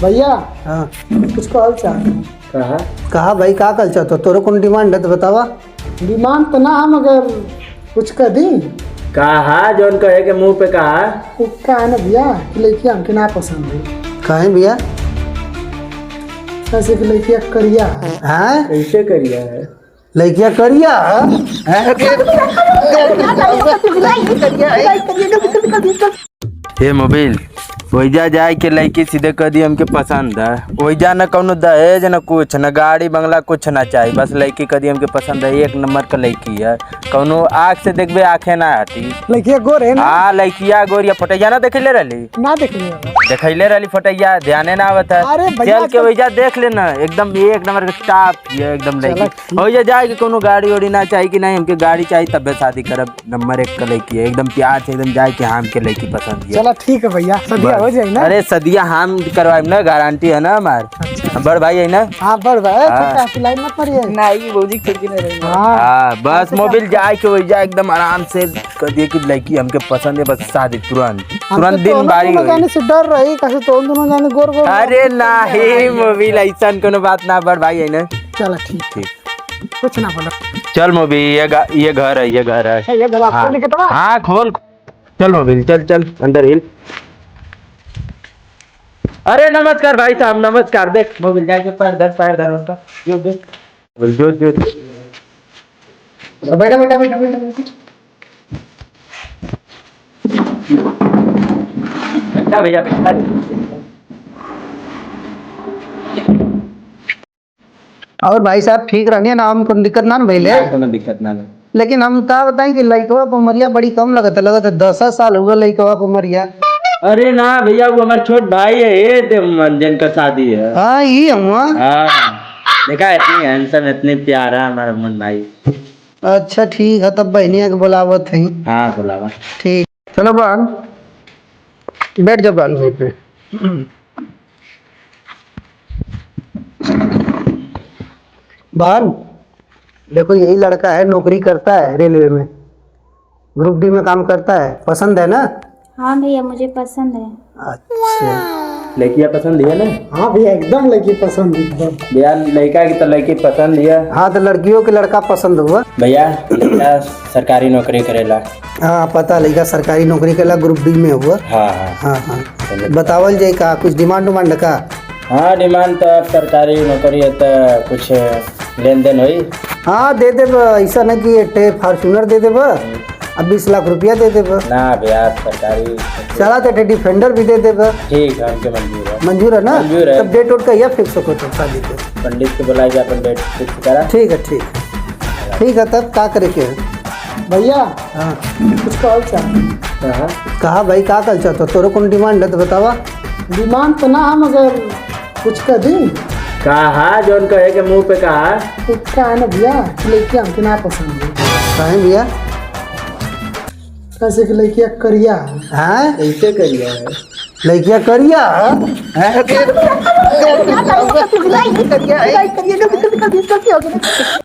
भैया हाँ कुछ कहल चाहते हैं। कहा कहा भाई का कल चाहते हो? तोरे कौन डिमांड है तो बतावा। डिमांड तो ना हम अगर कुछ कर दी कहा जौन कहे के मुंह पे कहा तो का है ना भैया कि लड़कियाँ हमके ना पसंद है। कहे भैया? ऐसे कि लड़कियाँ करिया है। हैं? कैसे करिया है लड़किया करिया ये मोबाइल वहीजा जाए के लड़की सीधे कह दी हमके पसंद है। वहीजा न कौनो दहेज न कुछ न गाड़ी बंगला कुछ ना चाहिए, बस लड़की कह दी हमके पसंद है। एक नंबर का लड़की है, कौनो आँख से देखबे आँखें ना हटी। लड़कियाँ गोर है ना? हाँ लड़किया गोरिया फोटैया ना देखले रहली, ना देखिए देखले रहली फोटैया, ध्याने ना आवत है। अरे भैया चल के वहीजा देख लेना, एकदम एक नंबर का टॉप है एकदम लड़की। वहीजा जाए के कोनो गाड़ी वाड़ी ना चाहिए कि नहीं हमके गाड़ी चाहिए तबे शादी करब। नंबर 1 का लड़की है, एकदम प्यार से एकदम जाए के हाँ हमके लड़की पसंद है। चला ठीक है भैया, सदिया हो जाए ना। अरे सदिया हम करवाए ना, गारंटी है ना हमार। बड़ भाई है ना। हाँ बड़ भाई हाँ। पिलाई मत पड़िए। नहीं बोजी खिड़की में रही। हाँ हाँ बस मोबाइल जाए के वही जा एकदम आराम से कह दिए कि लड़की हमके पसंद है, बस शादी तुरंत दिन बारी दोनों जाने से डर रही कैसे तो दोनों जाने गोर गोर। अरे नहीं मोबाइल ऐसा कोनो बात ना, बड़ भाई है ना। चला ठीक ठीक कुछ ना बोला। चल मोबाइल ये घर है, ये घर है। ये गला हाँ। खोल के तो हाँ खोल, चल मोबाइल चल चल अंदर हिल। अरे नमस्कार भाई साहब नमस्कार। देख मोबाइल जाके पैर धर उनका जो देख जो बैठा बैठा बैठा बैठा। अच्छा भैया और भाई साहब ठीक रहनी है ना, हमको दिक्कत ना भैले। कोनो दिक्कत ना। लेकिन हम का बताएं कि लड़कवा को उमरिया बड़ी कम लगता 10 साल हुआ लड़कवा को उमरिया। अरे ना भैया वो हमारा छोट भाई है, ये मंजन का शादी है। हाँ ये हुआ। हाँ देखा इतनी हैंडसम इतनी प्यारा हमारा मन भाई। अच्छा ठीक है तब बहनिया के बुलावत है। हाँ बुलावा। ठीक चलो बहन बैठ जाओ बहन घर पे। बहन देखो यही लड़का है, नौकरी करता है रेलवे में, ग्रुप डी में काम करता है। पसंद है ना? हाँ भैया मुझे पसंद है। अच्छा लड़किया पसंद है ना? हाँ भैया एकदम लड़की पसंद एकदम। भैया लड़का की तो लड़की पसंद है। हाँ तो लड़कियों के लड़का पसंद हुआ। भैया लड़का सरकारी नौकरी करेला। हाँ पता लड़का सरकारी नौकरी करेला, ग्रुप डी में हुआ। हाँ हाँ हाँ हाँ बतावल जाए का कुछ डिमांड उमांड का? हाँ डिमांड तो अब सरकारी नौकरी है तो कुछ लेन देन हुई। हाँ दे देब, ऐसा नहीं कि टे फॉर्चूनर दे देब, अब 20 लाख रुपया दे देब। ना भैया सरकारी चला तो डिफेंडर भी दे देब। ठीक है हमके मंजूर है। मंजूर है ना? मंजूर है। तब डेट वोट का यह फिक्स हो तो शादी के। पंडित को बुलाई के अपन डेट फिक्स करा। ठीक है ठीक है तब का करे के? भैया हाँ कुछ कहल चाहते हैं। कहा भाई का कल चाहते हो? तोरे कौन डिमांड है तो बतावा। डिमांड तो ना हम अगर कुछ कर दी कहा जौन कहे के मुंह पे कहा तो का है ना भैया कि लड़कियाँ हमके ना पसंद है। कहे भैया? ऐसे कि लड़कियाँ करिया है। हैं? कैसे करिया है लड़किया करिया हैं?